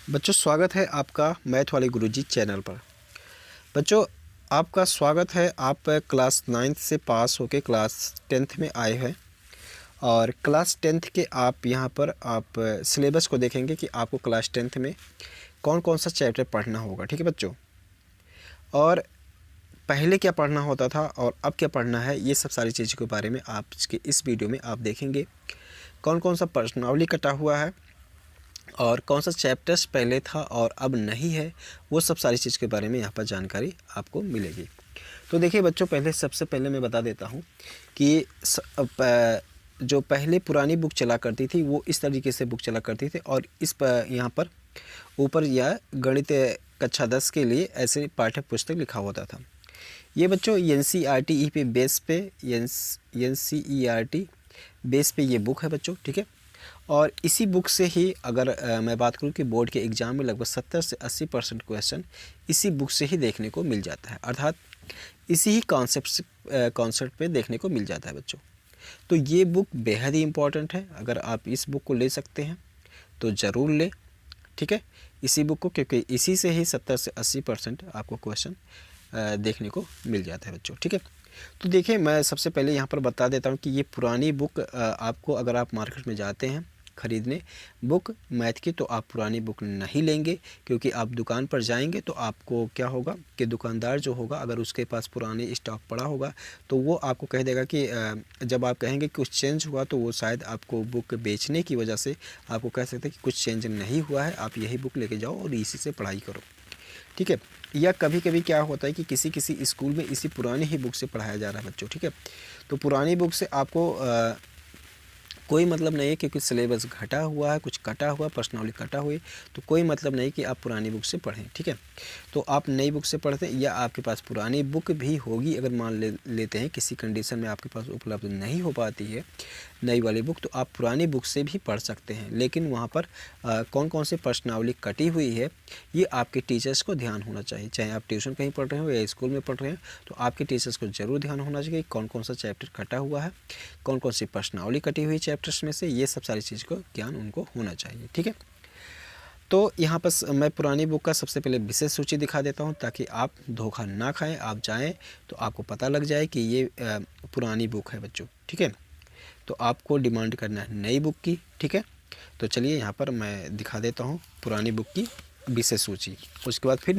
बच्चों स्वागत है आपका मैथ वाले गुरुजी चैनल पर। बच्चों आपका स्वागत है। आप क्लास 9th से पास होके क्लास 10th में आए हैं और क्लास 10th के आप यहाँ पर आप सिलेबस को देखेंगे कि आपको क्लास 10th में कौन कौन सा चैप्टर पढ़ना होगा। ठीक है बच्चों, और पहले क्या पढ़ना होता था और अब क्या पढ़ना है, ये सब सारी चीज़ों के बारे में आप इस वीडियो में आप देखेंगे। कौन कौन सा प्रश्नावली कटा हुआ है और कौन सा चैप्टर्स पहले था और अब नहीं है, वो सब सारी चीज़ के बारे में यहाँ पर जानकारी आपको मिलेगी। तो देखिए बच्चों, सबसे पहले मैं बता देता हूँ कि जो पहले पुरानी बुक चला करती थी वो इस तरीके से बुक चला करती थी और यहाँ पर ऊपर यह गणित कक्षा 10 के लिए ऐसे पाठ्य पुस्तक लिखा होता था। ये बच्चों NCERT पे बेस पे NCERT बेस पे ये बुक है बच्चों। ठीक है, और इसी बुक से ही अगर मैं बात करूं कि बोर्ड के एग्ज़ाम में लगभग 70 से 80% क्वेश्चन इसी बुक से ही देखने को मिल जाता है, अर्थात इसी ही कॉन्सेप्ट पे देखने को मिल जाता है बच्चों। तो ये बुक बेहद ही इम्पॉर्टेंट है। अगर आप इस बुक को ले सकते हैं तो ज़रूर लें। ठीक है, इसी बुक को, क्योंकि इसी से ही 70 से 80% आपको क्वेश्चन देखने को मिल जाता है बच्चों। ठीक है, तो देखिए मैं सबसे पहले यहाँ पर बता देता हूँ कि ये पुरानी बुक आपको, अगर आप मार्केट में जाते हैं ख़रीदने बुक मैथ की, तो आप पुरानी बुक नहीं लेंगे, क्योंकि आप दुकान पर जाएंगे तो आपको क्या होगा कि दुकानदार जो होगा, अगर उसके पास पुरानी स्टॉक पड़ा होगा तो वो आपको कह देगा कि जब आप कहेंगे कुछ चेंज हुआ, तो वो शायद आपको बुक बेचने की वजह से आपको कह सकते हैं कि कुछ चेंज नहीं हुआ है, आप यही बुक लेके जाओ और इसी से पढ़ाई करो। ठीक है, या कभी कभी क्या होता है कि किसी स्कूल में इसी पुरानी ही बुक से पढ़ाया जा रहा है बच्चों। ठीक है, तो पुरानी बुक से आपको कोई मतलब नहीं है, क्योंकि सिलेबस घटा हुआ है, कुछ कटा हुआ, प्रश्नावली कटा हुई, तो कोई मतलब नहीं कि आप पुरानी बुक से पढ़ें। ठीक है, तो आप नई बुक से पढ़ते हैं, या आपके पास पुरानी बुक भी होगी, अगर मान लेते हैं किसी कंडीशन में आपके पास उपलब्ध नहीं हो पाती है नई वाली बुक, तो आप पुरानी बुक से भी पढ़ सकते हैं। लेकिन वहाँ पर कौन कौन सी प्रश्नावली कटी हुई है, ये आपके टीचर्स को ध्यान होना चाहिए। चाहे आप ट्यूशन कहीं पढ़ रहे हो या स्कूल में पढ़ रहे हैं, तो आपके टीचर्स को ज़रूर ध्यान होना चाहिए कि कौन कौन सा चैप्टर कटा हुआ है, कौन कौन सी प्रश्नावली कटी हुई चैप्टर्स में से, ये सब सारी चीज़ को ज्ञान उनको होना चाहिए। ठीक है, तो यहाँ पर मैं पुरानी बुक का सबसे पहले विषय सूची दिखा देता हूँ, ताकि आप धोखा ना खाएं। आप जाएं तो आपको पता लग जाए कि ये पुरानी बुक है बच्चों। ठीक है, तो आपको डिमांड करना है नई बुक की। ठीक है, तो चलिए यहाँ पर मैं दिखा देता हूँ पुरानी बुक की विषय सूची, उसके बाद फिर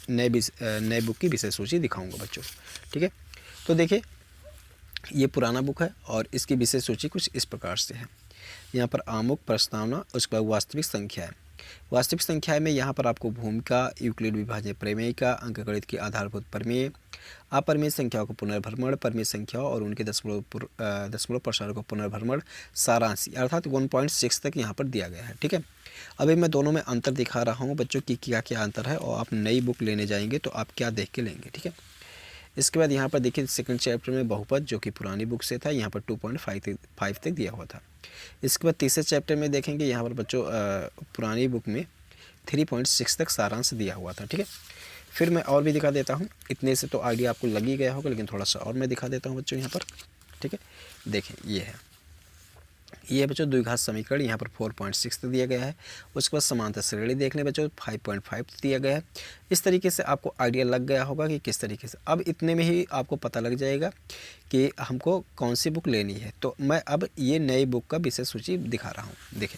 नए बुक की विषय सूची दिखाऊंगा बच्चों। ठीक है, तो देखिए ये पुराना बुक है और इसकी विषय सूची कुछ इस प्रकार से है। यहाँ पर आमुख, प्रस्तावना, उसके बाद वास्तविक संख्या है। वास्तविक संख्या में यहाँ पर आपको भूमिका, यूक्लिड विभाज्य प्रमेयिका, अंकगणित की आधारभूत प्रमेय, अपरिमेय संख्याओं को पुनर्भ्रमण, परिमेय संख्याओं और उनके दशमलव प्रसारों को पुनर्भ्रमण, सारांश अर्थात 1.6 तक यहाँ पर दिया गया है। ठीक है, अभी मैं दोनों में अंतर दिखा रहा हूँ बच्चों की क्या क्या अंतर है, और आप नई बुक लेने जाएंगे तो आप क्या देख के लेंगे। ठीक है, इसके बाद यहाँ पर देखिए सेकंड चैप्टर में बहुपद, जो कि पुरानी बुक से था, यहाँ पर 2.5 तक दिया हुआ था। इसके बाद तीसरे चैप्टर में देखेंगे यहाँ पर बच्चों पुरानी बुक में 3.6 तक सारांश दिया हुआ था। ठीक है, फिर मैं और भी दिखा देता हूँ, इतने से तो आइडिया आपको लग ही गया होगा, लेकिन थोड़ा सा और मैं दिखा देता हूँ बच्चों यहाँ पर। ठीक है, देखें ये है बच्चों द्विघात समीकरण, यहाँ पर 4.6 दिया गया है। उसके बाद समांतर श्रेणी देख लें बच्चों, 5.5 दिया गया है। इस तरीके से आपको आइडिया लग गया होगा कि किस तरीके से, अब इतने में ही आपको पता लग जाएगा कि हमको कौन सी बुक लेनी है। तो मैं अब ये नई बुक का विषय सूची दिखा रहा हूँ। देखें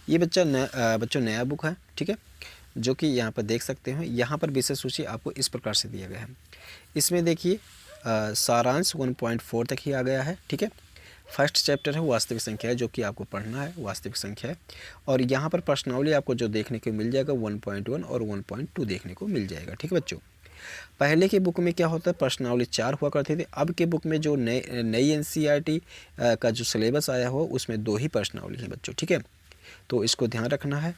ये बच्चों नया बुक है। ठीक है, जो कि यहाँ पर देख सकते हैं, यहाँ पर विषय सूची आपको इस प्रकार से दिया गया है। इसमें देखिए सारांश 1.4 तक ही आ गया है। ठीक है, फर्स्ट चैप्टर है वास्तविक संख्या है, जो कि आपको पढ़ना है वास्तविक संख्या है, और यहाँ पर प्रश्नावली आपको जो देखने को मिल जाएगा 1.1 और 1.2 देखने को मिल जाएगा। ठीक है बच्चों, पहले की बुक में क्या होता है, प्रश्नावली 4 हुआ करती थी। अब के बुक में जो नई NCERT का जो सिलेबस आया हो, उसमें 2 ही प्रश्नावली है बच्चों। ठीक है, तो इसको ध्यान रखना है।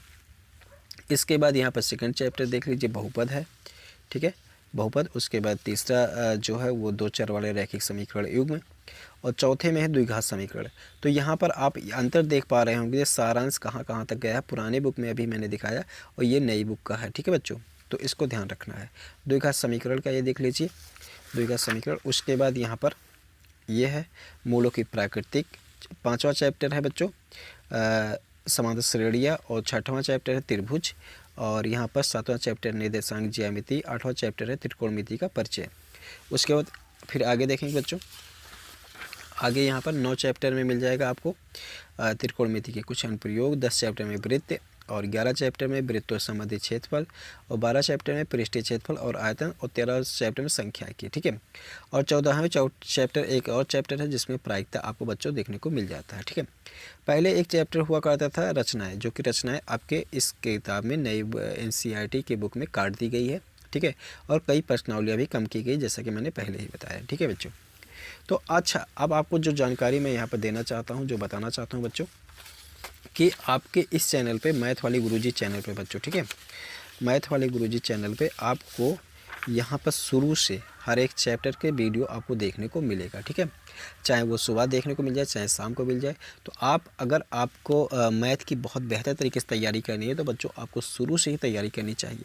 इसके बाद यहाँ पर सेकंड चैप्टर देख लीजिए, बहुपद है। ठीक है, बहुपद। उसके बाद तीसरा जो है वो 2 चर वाले रैखिक समीकरण युग्म, और चौथे में है द्विघात समीकरण। तो यहाँ पर आप अंतर देख पा रहे होंगे, सारांश कहाँ कहाँ तक गया है, पुराने बुक में अभी मैंने दिखाया और ये नई बुक का है। ठीक है बच्चों, तो इसको ध्यान रखना है। द्विघात समीकरण का ये देख लीजिए, द्विघात समीकरण। उसके बाद यहाँ पर ये है मूलों की प्राकृतिक, 5वां चैप्टर है बच्चों। समांतर श्रेणियाँ और 6वां चैप्टर है त्रिभुज, और यहाँ पर 7वां चैप्टर निर्देशांक ज्यामिति, 8वां चैप्टर है त्रिकोणमिति का परिचय। उसके बाद फिर आगे देखेंगे बच्चों, आगे यहाँ पर 9 चैप्टर में मिल जाएगा आपको त्रिकोणमिति के कुछ अनुप्रयोग, 10 चैप्टर में वृत्त, और 11 चैप्टर में वृत्तों से संबंधित क्षेत्रफल, और 12 चैप्टर में पृष्ठीय क्षेत्रफल और आयतन, और 13 चैप्टर में सांख्यिकी, ठीक है। और 14वें चैप्टर एक और चैप्टर है जिसमें प्रायिकता आपको बच्चों देखने को मिल जाता है, ठीक है। पहले एक चैप्टर हुआ करता था रचनाएं, जो कि रचनाएं आपके इस किताब में नई NCERT की बुक में काट दी गई है, ठीक है, और कई प्रश्नावलियाँ भी कम की गई, जैसा कि मैंने पहले ही बताया, ठीक है बच्चों। तो अच्छा, अब आपको जो जानकारी मैं यहाँ पर देना चाहता हूँ, जो बताना चाहता हूँ बच्चों, कि आपके इस चैनल पे, मैथ वाले गुरुजी चैनल पे बच्चों, ठीक है, मैथ वाले गुरुजी चैनल पे आपको यहाँ पर शुरू से हर एक चैप्टर के वीडियो आपको देखने को मिलेगा, ठीक है। चाहे वो सुबह देखने को मिल जाए, चाहे शाम को मिल जाए। तो आप अगर आपको मैथ की बहुत बेहतर तरीके से तैयारी करनी है तो बच्चों आपको शुरू से ही तैयारी करनी चाहिए।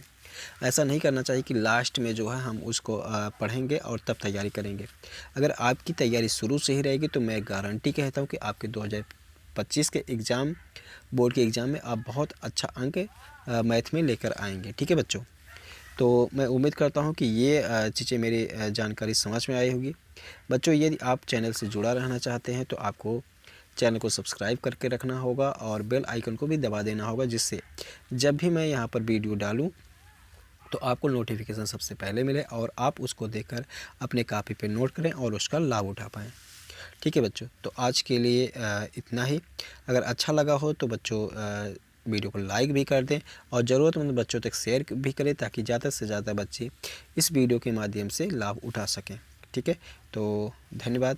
ऐसा नहीं करना चाहिए कि लास्ट में जो है हम उसको पढ़ेंगे और तब तैयारी करेंगे। अगर आपकी तैयारी शुरू से ही रहेगी तो मैं गारंटी कहता हूँ कि आपके 2025 के एग्ज़ाम, बोर्ड के एग्ज़ाम में आप बहुत अच्छा अंक मैथ में लेकर आएंगे, ठीक है बच्चों। तो मैं उम्मीद करता हूँ कि ये चीज़ें मेरी जानकारी समझ में आई होगी बच्चों। यदि आप चैनल से जुड़ा रहना चाहते हैं तो आपको चैनल को सब्सक्राइब करके रखना होगा और बेल आइकन को भी दबा देना होगा, जिससे जब भी मैं यहाँ पर वीडियो डालूँ तो आपको नोटिफिकेशन सबसे पहले मिले और आप उसको देखकर अपने कॉपी पे नोट करें और उसका लाभ उठा पाएँ, ठीक है बच्चों। तो आज के लिए इतना ही। अगर अच्छा लगा हो तो बच्चों वीडियो को लाइक भी कर दें और ज़रूरतमंद बच्चों तक शेयर भी करें, ताकि ज़्यादा से ज़्यादा बच्चे इस वीडियो के माध्यम से लाभ उठा सकें, ठीक है। तो धन्यवाद।